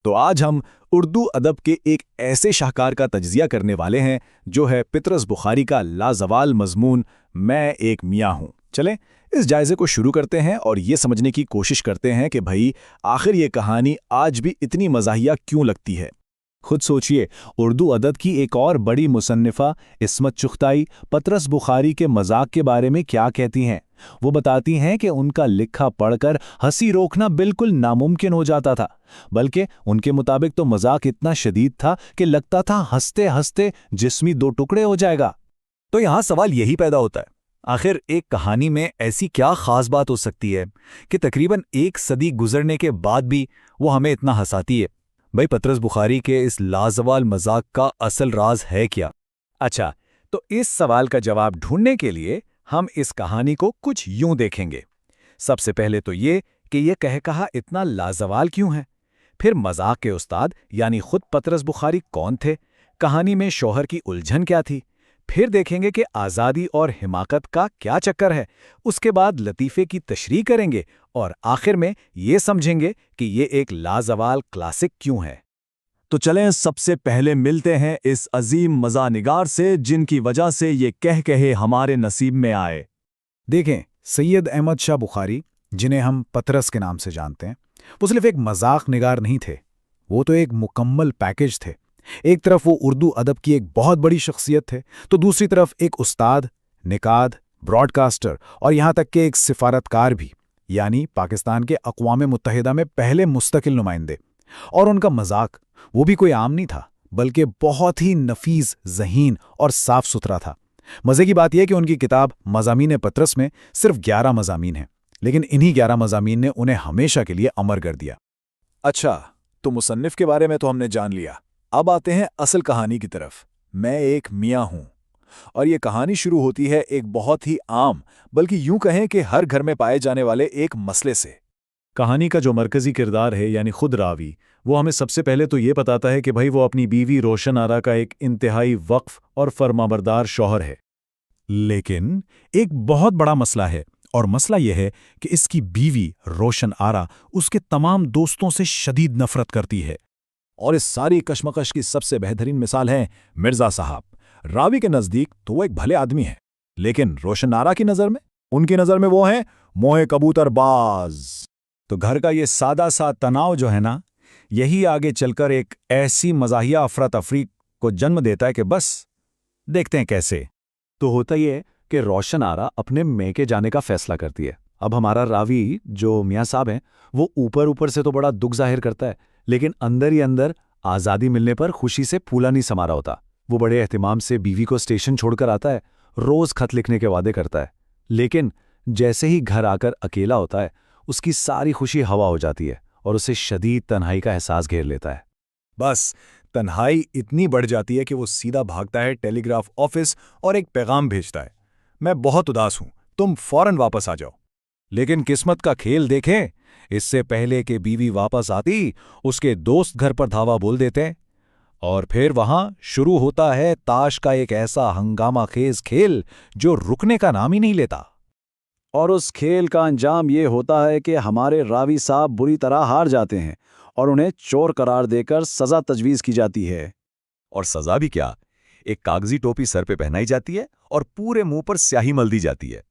तो आज हम उर्दू अदब के एक ऐसे शाहकार का तज्जिया करने वाले हैं जो है पितरस बुखारी का लाजवाल मजमून मैं एक मियाँ हूँ। चलें इस जायजे को शुरू करते हैं और ये समझने की कोशिश करते हैं कि भाई आखिर ये कहानी आज भी इतनी मज़ाहिया क्यों लगती है। खुद सोचिए, उर्दू अदब की एक और बड़ी मुसन्निफ़ा इस्मत चुग़ताई पितरस बुखारी के मजाक के बारे में क्या कहती हैं। वो बताती हैं कि उनका लिखा पढ़कर हंसी रोकना बिल्कुल नामुमकिन हो जाता था, बल्कि उनके मुताबिक तो मजाक इतना शदीद था कि लगता था हंसते हंसते जिस्मी दो टुकड़े हो जाएगा। तो यहाँ सवाल यही पैदा होता है, आखिर एक कहानी में ऐसी क्या खास बात हो सकती है कि तकरीबन एक सदी गुजरने के बाद भी वो हमें इतना हंसाती है। भाई पितरस बुखारी के इस लाजवाल मजाक का असल राज है क्या? अच्छा, तो इस सवाल का जवाब ढूंढने के लिए हम इस कहानी को कुछ यूं देखेंगे। सबसे पहले तो ये कि ये कहकहा इतना लाजवाल क्यों है, फिर मजाक के उस्ताद यानी खुद पितरस बुखारी कौन थे, कहानी में शौहर की उलझन क्या थी, फिर देखेंगे कि आज़ादी और हिमाकत का क्या चक्कर है, उसके बाद लतीफ़े की तशरीह करेंगे और आखिर में ये समझेंगे कि ये एक लाजवाल क्लासिक क्यों है। तो चलें सबसे पहले मिलते हैं इस अजीम मज़ानिगार से जिनकी वजह से ये कह कहे हमारे नसीब में आए। देखें, सैयद अहमद शाह बुखारी, जिन्हें हम पतरस के नाम से जानते हैं, वो सिर्फ एक मजाक निगार नहीं थे, वो तो एक मुकम्मल पैकेज थे। एक तरफ वो उर्दू अदब की एक बहुत बड़ी शख्सियत थे, तो दूसरी तरफ एक उस्ताद, निकाद, ब्रॉडकास्टर और यहाँ तक कि एक सिफारतकार भी, यानी पाकिस्तान के अक़वाम मुत्तहिदा में पहले मुस्तकिल नुमाइंदे। और उनका मजाक वो भी कोई आम नहीं था, बल्कि बहुत ही नफीस, ज़हीन और साफ सुथरा था। मज़े की बात यह कि उनकी किताब मज़ामीन पतरस में सिर्फ 11 मज़ामीन हैं, लेकिन इन्हीं 11 मज़ामीन ने उन्हें हमेशा के लिए अमर कर दिया। अच्छा, तो मुसन्निफ के बारे में तो हमने जान लिया, अब आते हैं असल कहानी की तरफ। मैं एक मियाँ हूँ, और ये कहानी शुरू होती है एक बहुत ही आम, बल्कि यूं कहें कि हर घर में पाए जाने वाले एक मसले से। कहानी का जो मरकजी किरदार है यानी खुद रावी, वो हमें सबसे पहले तो ये बताता है कि भाई वो अपनी बीवी रोशन आरा का एक इंतहाई वक्फ और फरमाबरदार शौहर है। लेकिन एक बहुत बड़ा मसला है, और मसला यह है कि इसकी बीवी रोशन आरा उसके तमाम दोस्तों से शदीद नफरत करती है। और इस सारी कशमकश की सबसे बेहतरीन मिसाल है मिर्ज़ा साहब। रावी के नज़दीक तो वो एक भले आदमी है, लेकिन रोशन आरा की नज़र में, उनकी नज़र में वो है मोहे कबूतरबाज। तो घर का ये सादा सा तनाव जो है ना, यही आगे चलकर एक ऐसी मज़ाहिया अफरा तफरी को जन्म देता है कि बस देखते हैं कैसे। तो होता ही है कि रोशन आरा अपने मैके जाने का फैसला करती है। अब हमारा रावी जो मियाँ साहब हैं, वो ऊपर ऊपर से तो बड़ा दुख जाहिर करता है, लेकिन अंदर ही अंदर आज़ादी मिलने पर खुशी से फूला नहीं समा रहा होता। वो बड़े एहतिमाम से बीवी को स्टेशन छोड़कर आता है, रोज़ खत लिखने के वादे करता है, लेकिन जैसे ही घर आकर अकेला होता है, उसकी सारी खुशी हवा हो जाती है और उसे शदीद तन्हाई का एहसास घेर लेता है। बस तन्हाई इतनी बढ़ जाती है कि वो सीधा भागता है टेलीग्राफ ऑफिस और एक पैगाम भेजता है, मैं बहुत उदास हूँ, तुम फौरन वापस आ जाओ। लेकिन किस्मत का खेल देखें, इससे पहले कि बीवी वापस आती, उसके दोस्त घर पर धावा बोल देते हैं, और फिर वहां शुरू होता है ताश का एक ऐसा हंगामा खेज खेल जो रुकने का नाम ही नहीं लेता। और उस खेल का अंजाम ये होता है कि हमारे रावी साहब बुरी तरह हार जाते हैं और उन्हें चोर करार देकर सजा तजवीज़ की जाती है। और सजा भी क्या, एक कागजी टोपी सर पे पहनाई जाती है और पूरे मुंह पर स्याही मल दी जाती है।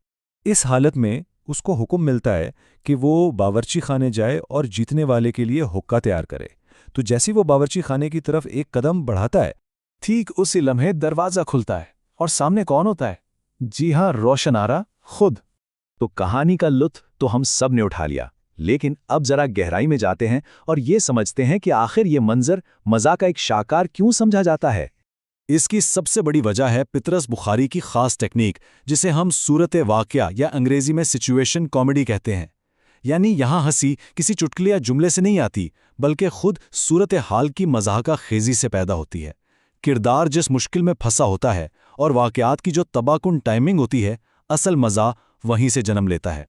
इस हालत में उसको हुक्म मिलता है कि वो बावर्ची खाने जाए और जीतने वाले के लिए हुक्का तैयार करे। तो जैसे वो बावर्ची खाने की तरफ एक कदम बढ़ाता है, ठीक उसी लम्हे दरवाज़ा खुलता है, और सामने कौन होता है? जी हाँ, रोशन आरा खुद। तो कहानी का लुत्फ तो हम सब ने उठा लिया, लेकिन अब जरा गहराई में जाते हैं और ये समझते हैं कि आखिर ये मंजर मज़ाक का एक शाकार क्यों समझा जाता है। इसकी सबसे बड़ी वजह है पितरस बुखारी की खास टेक्निक, जिसे हम सूरत वाक़या या अंग्रेजी में सिचुएशन कॉमेडी कहते हैं। यानी यहाँ हंसी किसी चुटकुले या जुमले से नहीं आती, बल्कि खुद सूरत हाल की मज़ाक़ा खेज़ी से पैदा होती है। किरदार जिस मुश्किल में फंसा होता है और वाक़यात की जो तबाहकुन टाइमिंग होती है, असल मज़ा वहीं से जन्म लेता है।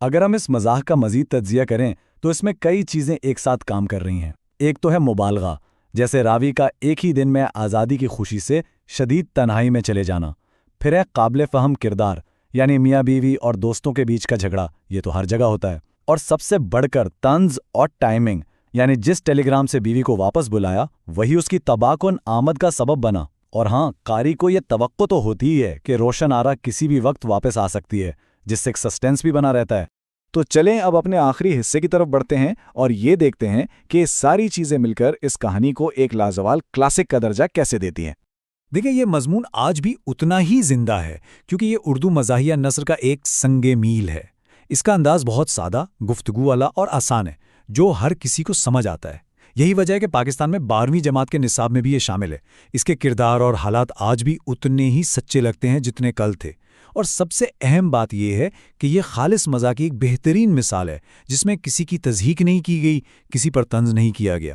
अगर हम इस मज़ाक का मज़ीद तज्ज़िया करें तो इसमें कई चीज़ें एक साथ काम कर रही हैं। एक तो है मुबालगा, जैसे रावी का एक ही दिन में आज़ादी की खुशी से शदीद तन्हाई में चले जाना। फिर है काबिल फ़हम किरदार, यानी मियाँ बीवी और दोस्तों के बीच का झगड़ा, ये तो हर जगह होता है। और सबसे बढ़कर तंज और टाइमिंग, یعنی جس ٹیلی گرام سے بیوی کو واپس بلایا وہی اس کی تباکن آمد کا سبب بنا۔ اور ہاں، قاری کو یہ توقع تو ہوتی ہی ہے کہ روشن آرا کسی بھی وقت واپس آ سکتی ہے، جس سے ایک سسٹینس بھی بنا رہتا ہے۔ تو چلیں اب اپنے آخری حصے کی طرف بڑھتے ہیں اور یہ دیکھتے ہیں کہ ساری چیزیں مل کر اس کہانی کو ایک لازوال کلاسک کا درجہ کیسے دیتی ہیں۔ دیکھیں، یہ مضمون آج بھی اتنا ہی زندہ ہے کیونکہ یہ اردو مزاحیہ نثر کا ایک سنگ میل ہے۔ اس کا انداز بہت سادہ، گفتگو والا اور آسان ہے، جو ہر کسی کو سمجھ آتا ہے۔ یہی وجہ ہے کہ پاکستان میں 12ویں جماعت کے نصاب میں بھی یہ شامل ہے۔ اس کے کردار اور حالات آج بھی اتنے ہی سچے لگتے ہیں جتنے کل تھے۔ اور سب سے اہم بات یہ ہے کہ یہ خالص مزاح کی ایک بہترین مثال ہے، جس میں کسی کی تضحیک نہیں کی گئی، کسی پر طنز نہیں کیا گیا۔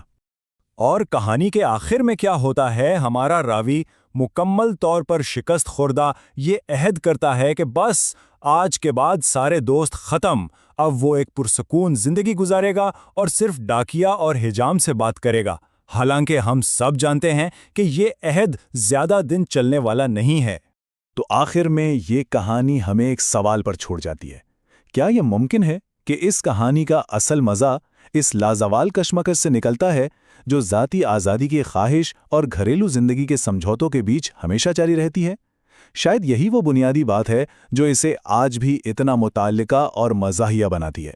اور کہانی کے آخر میں کیا ہوتا ہے؟ ہمارا راوی مکمل طور پر شکست خوردہ یہ عہد کرتا ہے کہ بس آج کے بعد سارے دوست ختم، اب وہ ایک پرسکون زندگی گزارے گا اور صرف ڈاکیا اور حجام سے بات کرے گا۔ حالانکہ ہم سب جانتے ہیں کہ یہ عہد زیادہ دن چلنے والا نہیں ہے۔ تو آخر میں یہ کہانی ہمیں ایک سوال پر چھوڑ جاتی ہے۔ کیا یہ ممکن ہے کہ اس کہانی کا اصل مزہ اس لازوال کشمکش سے نکلتا ہے جو ذاتی آزادی کی خواہش اور گھریلو زندگی کے سمجھوتوں کے بیچ ہمیشہ جاری رہتی ہے؟ شاید یہی وہ بنیادی بات ہے جو اسے آج بھی اتنا متعلقہ اور مزاحیہ بناتی ہے۔